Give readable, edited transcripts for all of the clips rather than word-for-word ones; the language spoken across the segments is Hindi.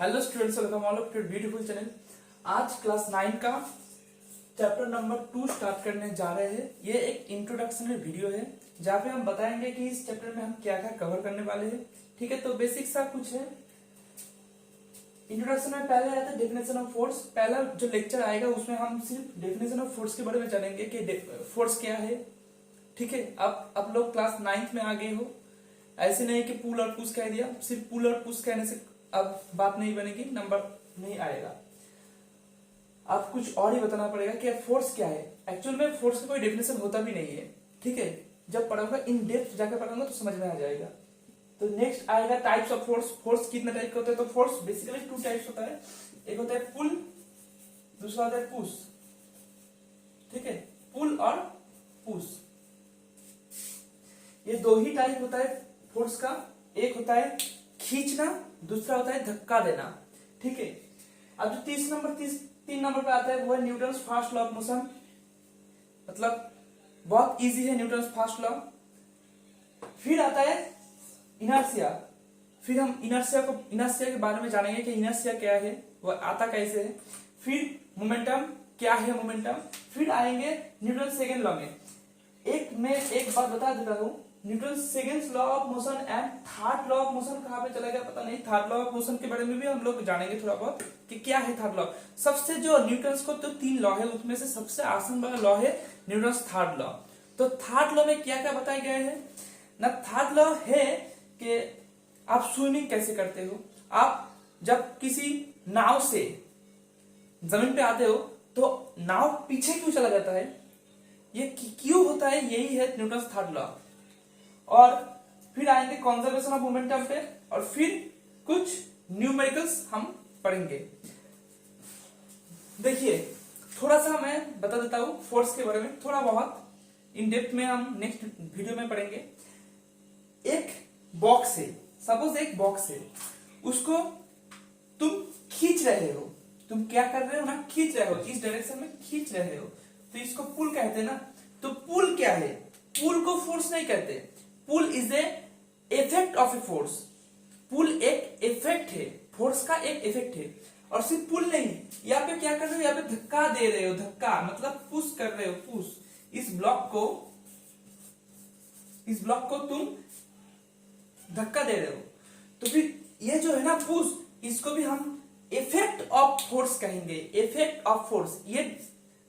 Hello students, welcome all of to beautiful channel. आज क्लास 9 का चैप्टर नंबर 2 स्टार्ट करने जा रहे हैं। ये एक इंट्रोडक्शनरी वीडियो है जहाँ पे हम बताएंगे कि इस चैप्टर में हम क्या क्या कवर करने वाले हैं। ठीक है, तो बेसिक सा कुछ है। इंट्रोडक्शन में पहले आता है डेफिनेशन ऑफ फोर्स। पहला जो लेक्चर आएगा उसमें हम सिर्फ डेफिनेशन ऑफ फोर्स के बारे में जानेंगे कि फोर्स क्या है। ठीक है, अब आप लोग क्लास 9 में आ गए हो। ऐसे नहीं कि पुल और पुश कह दिया, सिर्फ पुल और पुश कहने से अब बात नहीं बनेगी, नंबर नहीं आएगा। आप कुछ और ही बताना पड़ेगा कि फोर्स क्या है। एक्चुअल में फोर्स का कोई डेफिनेशन होता भी नहीं है। ठीक है, जब पढ़ूंगा इन डेप्थ जाकर पढ़ूंगा तो समझ में आ जाएगा। तो नेक्स्ट आएगा टाइप्स ऑफ फोर्स। फोर्स कितने टाइप के होते हैं? तो फोर्स बेसिकली 2 टाइप्स होता है। एक होता है पुल, दूसरा होता है पुश। ठीक है, पुल और पुश, ये 2 ही टाइप होता है फोर्स का। एक होता है खींचना, दूसरा होता है धक्का देना। ठीक है, अब जो 3 नंबर पे आता है वो है Newton's first law of motion. मतलब बहुत इजी है न्यूटन्स फर्स्ट लॉ। फिर आता है इनर्शिया। फिर हम इनर्शिया के बारे में जानेंगे कि इनर्शिया क्या है, वो आता कैसे है। फिर मोमेंटम क्या है, मोमेंटम। फिर आएंगे न्यूटन सेकेंड लॉ में। मैं एक बात बता देता हूं, Newton second law of motion and third law of motion कहां पे चला गया पता नहीं। थर्ड लॉ ऑफ मोशन के बारे में भी हम लोग जानेंगे थोड़ा बहुत कि क्या है थर्ड लॉ। सबसे जो न्यूटन्स को तो 3 लॉ है, उसमें से सबसे आसान वाला लॉ है न्यूटन्स थर्ड लॉ। तो थर्ड लॉ में क्या क्या बताया गया है ना। थर्ड लॉ है कि आप स्विमिंग कैसे करते हो। आप जब किसी नाव से जमीन पे आते हो तो नाव पीछे क्यों चला जाता है, ये क्यों होता है, यही है न्यूटन्स थर्ड लॉ। और फिर आएंगे कंजर्वेशन ऑफ मोमेंटम पे, और फिर कुछ न्यूमेरिकल्स हम पढ़ेंगे। देखिए, थोड़ा सा मैं बता देता हूं फोर्स के बारे में, थोड़ा बहुत इन डेप्थ में हम नेक्स्ट वीडियो में पढ़ेंगे। एक बॉक्स है, सपोज एक बॉक्स है, उसको तुम खींच रहे हो। तुम क्या कर रहे हो ना, खींच रहे हो, इस डायरेक्शन में खींच रहे हो, तो इसको पुल कहते हैं ना। तो पुल क्या है? पुल को फोर्स नहीं कहते। Pull is an effect of a force. Pull एक इफेक्ट है, फोर्स का एक इफेक्ट है। और सिर्फ पुल नहीं, यहाँ पे क्या कर रहे हो, यहाँ पे धक्का दे रहे हो। धक्का मतलब पुश कर रहे हो, पुश। इस ब्लॉक को तुम धक्का दे रहे हो। तो फिर ये जो है ना पुश, इसको भी हम इफेक्ट ऑफ फोर्स कहेंगे। इफेक्ट ऑफ फोर्स, ये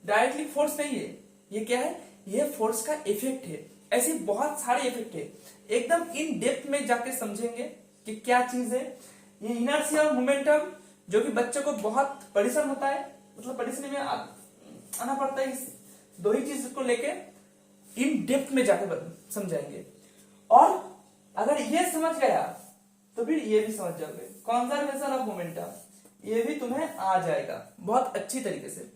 डायरेक्टली फोर्स नहीं है, ये क्या है, ये फोर्स का इफेक्ट है। ऐसे बहुत सारे इफेक्ट है, एकदम इन डेप्थ में जाके समझेंगे कि क्या चीज है ये इनर्शिया और मोमेंटम, जो कि बच्चों को बहुत परेशान होता है। मतलब परेशानी में आना पड़ता है। इस 2 ही चीज को लेके इन डेप्थ में जाके समझाएंगे। और अगर ये समझ गया तो फिर ये भी समझ जाओगे। कंजर्वेशन ऑफ मोमेंटम, ये भी तुम्हें आ जाएगा बहुत अच्छी तरीके से।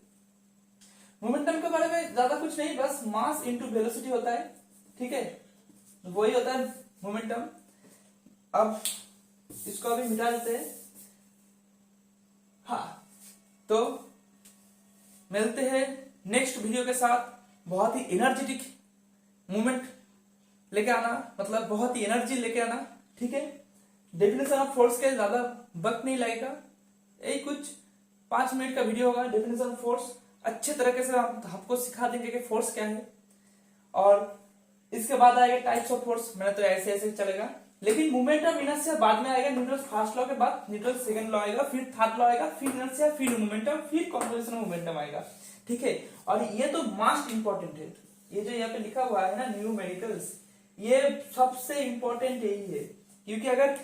मोमेंटम के बारे में ज्यादा कुछ नहीं, बस मास इनटू वेलोसिटी होता है। ठीक है, वही होता है मोमेंटम। अब इसको अभी मिटा देते हैं। हाँ, तो मिलते हैं नेक्स्ट वीडियो के साथ। बहुत ही एनर्जेटिक मूवमेंट लेके आना, मतलब बहुत ही एनर्जी लेके आना। ठीक है, डेफिनेशन ऑफ फोर्स के ज्यादा वक्त नहीं लगेगा, यही कुछ 5 मिनट का वीडियो होगा। डेफिनेशन ऑफ फोर्स अच्छे तरीके से हम आपको सिखा देंगे कि फोर्स क्या है। और इसके बाद आएगा टाइप्स ऑफ फोर्स। मैंने तो ऐसे चलेगा, लेकिन मोमेंटम इनर्शिया बाद में आएगा। न्यूटन फर्स्ट लॉ के बाद न्यूटन सेकंड लॉ आएगा, फिर थर्ड लॉ आएगा, फिर इनर्शिया, फिर मोमेंटम, फिर कंजर्वेशन ऑफ मोमेंटम आएगा। ठीक है, और ये तो मोस्ट इंपॉर्टेंट है। ये जो यहाँ पे लिखा हुआ है ना न्यूमेरिकल्स, ये सबसे इंपॉर्टेंट यही है। क्योंकि अगर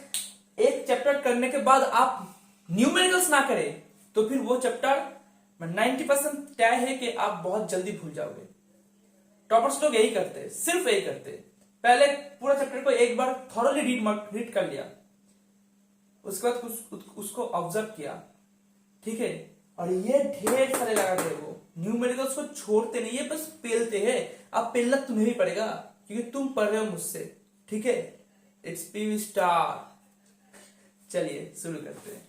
एक चैप्टर करने के बाद आप न्यूमेरिकल्स ना करें तो फिर वो चैप्टर 90% तय है कि आप बहुत जल्दी भूल जाओगे। टॉपर्स लोग यही करते हैं, सिर्फ यही करते हैं। पहले पूरा चैप्टर को एक बार थॉरोली रीड कर लिया, उसके बाद उसको ऑब्जर्व किया। ठीक है, और ये ढेर सारे लगाते हैं। वो न्यूमेरिकल्स को छोड़ते नहीं है, बस पेलते हैं। अब पेलना तुम्हें भी पड़ेगा क्योंकि तुम पढ़ रहे हो मुझसे। ठीक है, इट्स पीवी स्टार। चलिए शुरू करते हैं।